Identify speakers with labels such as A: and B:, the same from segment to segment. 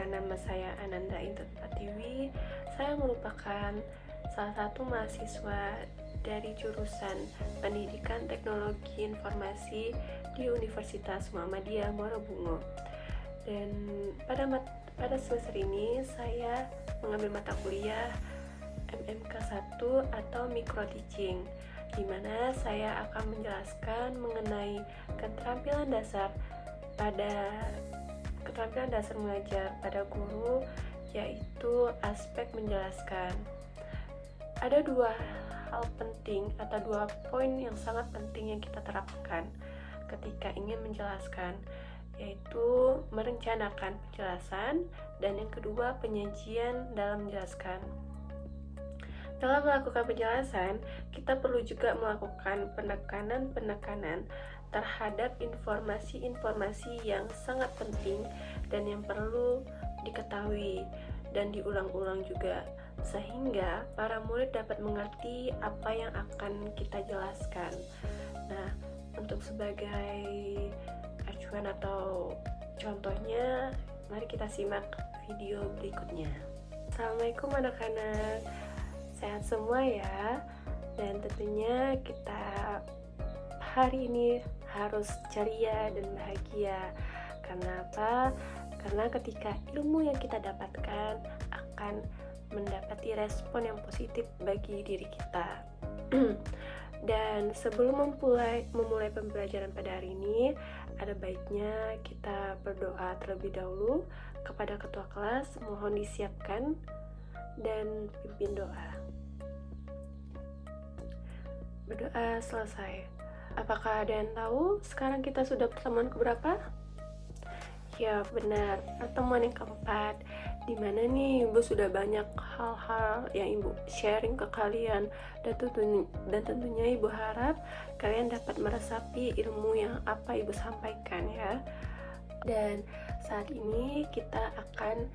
A: Perkenalkan, nama saya Ananda Intan Pratiwi. Saya merupakan salah satu mahasiswa dari jurusan Pendidikan Teknologi Informasi di Universitas Muhammadiyah Muara Bungo. Dan pada semester ini saya mengambil mata kuliah MMK 1 atau Micro Teaching, di mana saya akan menjelaskan mengenai keterampilan dasar mengajar pada guru, yaitu aspek menjelaskan. Ada dua hal penting atau 2 poin yang sangat penting yang kita terapkan ketika ingin menjelaskan, yaitu merencanakan penjelasan dan yang kedua penyajian dalam menjelaskan. Dalam melakukan penjelasan, kita perlu juga melakukan penekanan terhadap informasi-informasi yang sangat penting dan yang perlu diketahui dan diulang-ulang juga, sehingga para murid dapat mengerti apa yang akan kita jelaskan. Nah, untuk sebagai acuan atau contohnya, mari kita simak video berikutnya. Assalamualaikum anak-anak, sehat semua ya. Dan tentunya kita hari ini harus ceria dan bahagia. Karena apa? Karena ketika ilmu yang kita dapatkan akan mendapati respon yang positif bagi diri kita. Dan sebelum memulai pembelajaran pada hari ini, ada baiknya kita berdoa terlebih dahulu kepada ketua kelas. Mohon disiapkan dan pimpin doa. Berdoa selesai. Apakah ada yang tahu sekarang kita sudah pertemuan keberapa? Ya benar, pertemuan yang keempat. Dimana nih Ibu sudah banyak hal-hal yang Ibu sharing ke kalian, dan tentunya Ibu harap kalian dapat meresapi ilmu yang apa Ibu sampaikan ya. Dan saat ini kita akan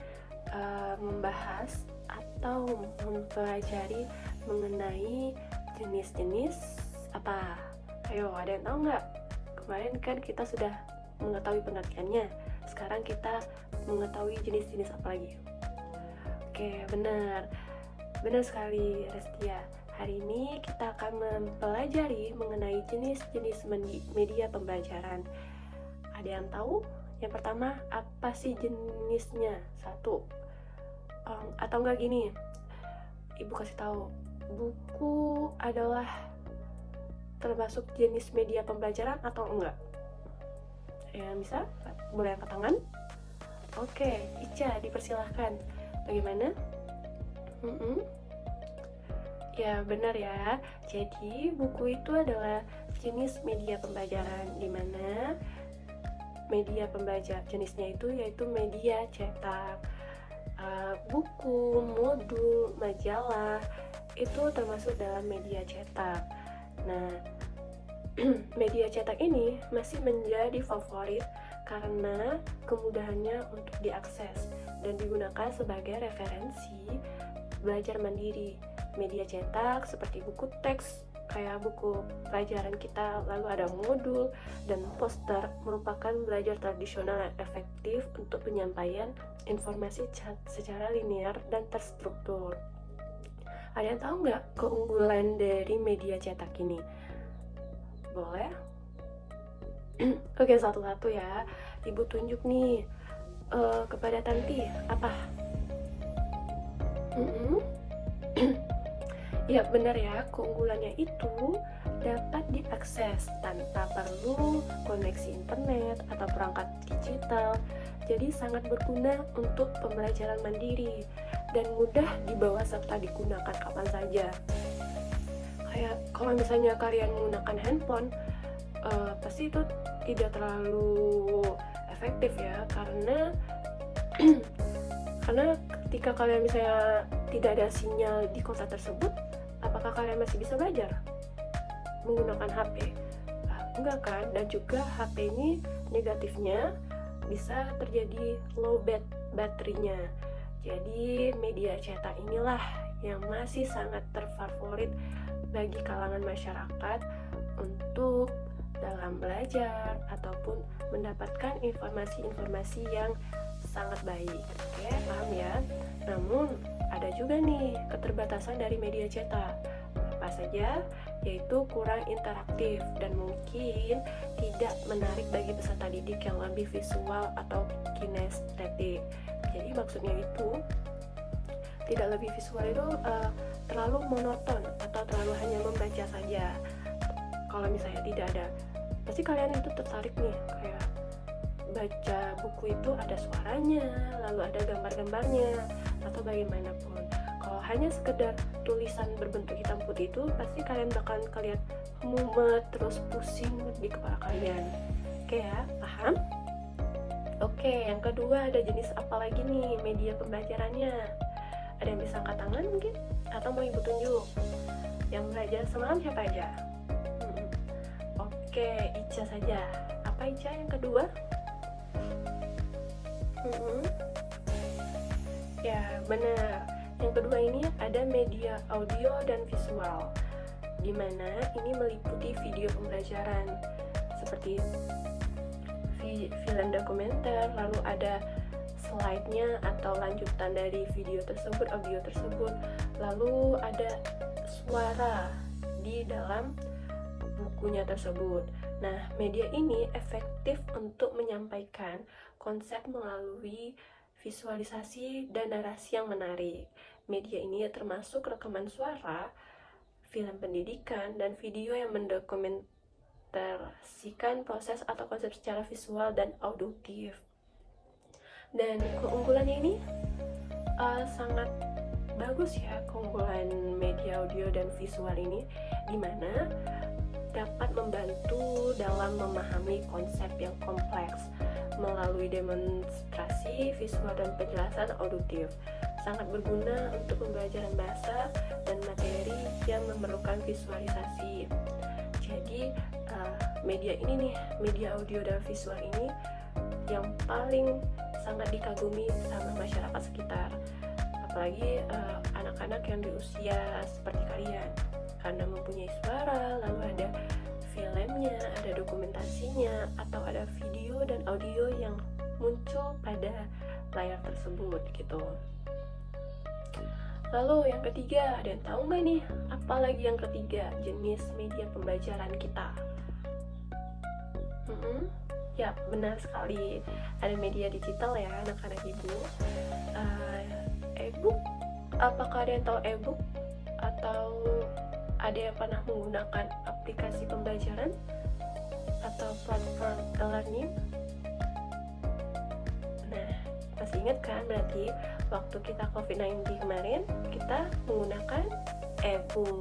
A: membahas atau mempelajari mengenai jenis-jenis apa? Ayo, ada yang tahu nggak? Kemarin kan kita sudah mengetahui pengertiannya. Sekarang kita mengetahui jenis-jenis apa lagi? Oke, benar sekali Restia. Hari ini kita akan mempelajari mengenai jenis-jenis media pembelajaran. Ada yang tahu? Yang pertama, apa sih jenisnya? 1. Atau enggak gini, Ibu kasih tahu, buku adalah termasuk jenis media pembelajaran atau enggak? Yang bisa? Boleh angkat tangan? Oke, Ica, dipersilahkan. Bagaimana? Ya, benar ya. Jadi, buku itu adalah jenis media pembelajaran, di mana media pembelajaran jenisnya itu yaitu media cetak. Buku, modul, majalah, itu termasuk dalam media cetak. Nah, media cetak ini masih menjadi favorit karena kemudahannya untuk diakses dan digunakan sebagai referensi belajar mandiri. Media cetak seperti buku teks, kayak buku pelajaran kita, lalu ada modul dan poster, merupakan belajar tradisional yang efektif untuk penyampaian informasi secara linear dan terstruktur. Ada yang tahu nggak keunggulan dari media cetak ini? Boleh? Oke, satu-satu ya. Ibu tunjuk nih kepada Tanti. Apa? Ya benar ya, keunggulannya itu dapat diakses tanpa perlu koneksi internet atau perangkat digital. Jadi sangat berguna untuk pembelajaran mandiri dan mudah dibawa serta digunakan kapan saja. Kayak kalau misalnya kalian menggunakan handphone, pasti itu tidak terlalu efektif ya, karena ketika kalian misalnya tidak ada sinyal di kota tersebut, apakah kalian masih bisa belajar menggunakan HP? Enggak kan? Dan juga HP ini negatifnya bisa terjadi low baterainya. Jadi media cetak inilah yang masih sangat terfavorit bagi kalangan masyarakat untuk dalam belajar ataupun mendapatkan informasi-informasi yang sangat baik. Oke, paham ya? Namun ada juga nih keterbatasan dari media cetak. Apa saja? Yaitu kurang interaktif dan mungkin tidak menarik bagi peserta didik yang lebih visual atau kinestetik. Jadi maksudnya itu tidak lebih visual itu terlalu monoton atau terlalu hanya membaca saja. Kalau misalnya tidak ada, pasti kalian itu tertarik nih, kayak baca buku itu ada suaranya, lalu ada gambar-gambarnya, atau bagaimanapun. Kalau hanya sekedar tulisan berbentuk hitam putih itu, pasti kalian bakalan kalian mumet, terus pusing di kepala kalian. Oke ya, paham? Oke, yang kedua ada jenis apa lagi nih media pembelajarannya? Ada yang bisa angkat tangan mungkin? Atau mau ibu tunjuk? Yang belajar semalam siapa aja? Oke, Ica saja. Apa Ica yang kedua? Ya, benar. Yang kedua ini ada media audio dan visual, di mana ini meliputi video pembelajaran seperti film dokumenter, lalu ada slide-nya atau lanjutan dari video tersebut, audio tersebut, lalu ada suara di dalam bukunya tersebut. Nah, media ini efektif untuk menyampaikan konsep melalui visualisasi dan narasi yang menarik. Media ini termasuk rekaman suara, film pendidikan, dan video yang mendokumentasikan proses atau konsep secara visual dan auditif. Dan keunggulannya ini sangat bagus ya, keunggulan media audio dan visual ini, dimana dapat membantu dalam memahami konsep yang kompleks melalui demonstrasi visual dan penjelasan auditif. Sangat berguna untuk pembelajaran bahasa dan materi yang memerlukan visualisasi. Jadi media ini nih, media audio dan visual ini yang paling sangat dikagumi sama masyarakat sekitar, apalagi anak-anak yang di usia seperti kalian, karena mempunyai suara, lalu ada filmnya, ada dokumentasinya, atau ada video dan audio yang muncul pada layar tersebut gitu. Lalu yang ketiga, ada yang tahu nggak nih apalagi yang ketiga jenis media pembelajaran kita? Ya, benar sekali, ada media digital ya anak-anak ibu. E-book, apakah ada yang tahu e-book? Atau ada yang pernah menggunakan aplikasi pembelajaran atau platform e-learning? Nah, masih ingat kan berarti waktu kita COVID-19 kemarin kita menggunakan e-book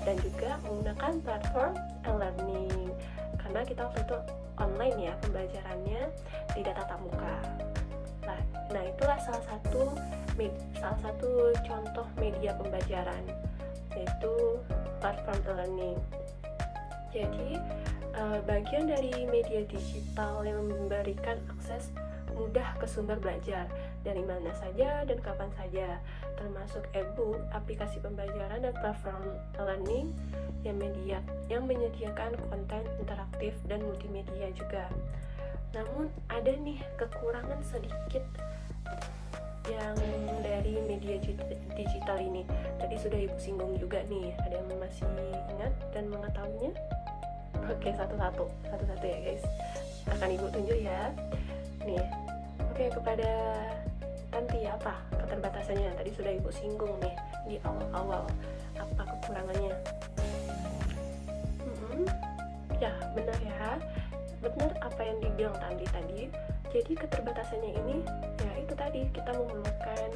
A: dan juga menggunakan platform e-learning karena kita waktu itu online ya pembelajarannya, tidak tatap muka. Nah, itulah salah satu contoh media pembelajaran, yaitu platform e-learning. Jadi bagian dari media digital yang memberikan akses mudah ke sumber belajar dari mana saja dan kapan saja, termasuk e-book, aplikasi pembelajaran, dan platform e-learning yang menyediakan konten interaktif dan multimedia juga. Namun ada nih kekurangan sedikit yang dari media digital ini. Tadi sudah ibu singgung juga nih, ada yang masih ingat dan mengetahuinya? Oke, satu-satu ya guys, akan ibu tunjuk ya nih. Oke, kepada Tanti, apa keterbatasannya? Tadi sudah ibu singgung nih di awal-awal, apa kekurangannya? Ya, benar ya, benar apa yang dibilang Tanti tadi. Jadi keterbatasannya ini ya itu tadi, kita memerlukan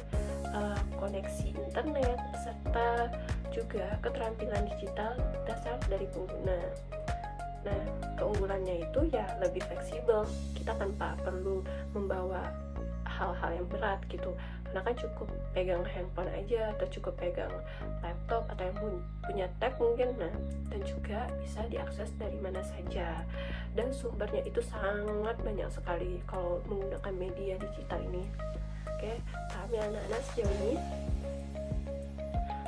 A: koneksi internet serta juga keterampilan digital dasar dari pengguna. Nah, keunggulannya itu ya lebih fleksibel, kita tanpa perlu membawa hal-hal yang berat gitu, karena kan cukup pegang handphone aja atau cukup pegang laptop atau yang punya tab mungkin. Nah, dan juga bisa diakses dari mana saja dan sumbernya itu sangat banyak sekali kalau menggunakan media digital ini. Oke, paham ya anak-anak sejauh ini?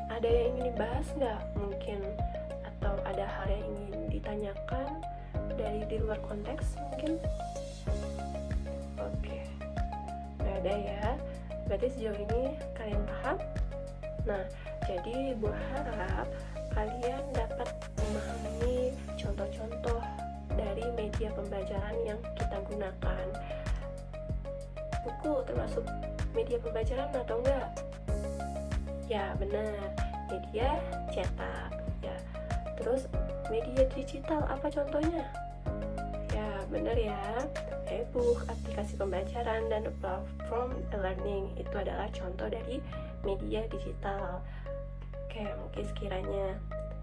A: Ada yang ingin dibahas nggak mungkin, atau ada hal yang ingin ditanyakan dari di luar konteks mungkin? Oke, ada ya. Berarti sejauh ini kalian paham? Nah, jadi Ibu harap kalian dapat memahami contoh-contoh dari media pembelajaran yang kita gunakan. Buku termasuk media pembelajaran atau enggak? Ya, benar. Media cetak. Ya. Terus media digital apa contohnya? Ya, benar ya. E-book, aplikasi pembelajaran, dan platform e-learning itu adalah contoh dari media digital. Oke, mungkin sekiranya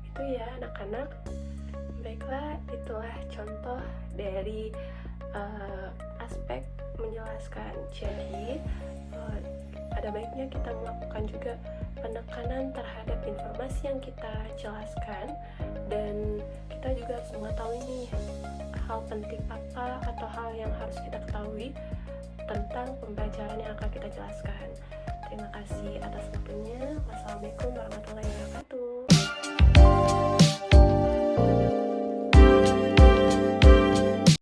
A: itu ya anak-anak. Baiklah, itulah contoh dari aspek menjelaskan. Jadi ada baiknya kita melakukan juga penekanan terhadap informasi yang kita jelaskan, dan kita juga harus mengetahui nih hal penting apa atau hal yang harus kita ketahui tentang pembelajaran yang akan kita jelaskan. Terima kasih atas waktunya. Wassalamualaikum warahmatullahi wabarakatuh.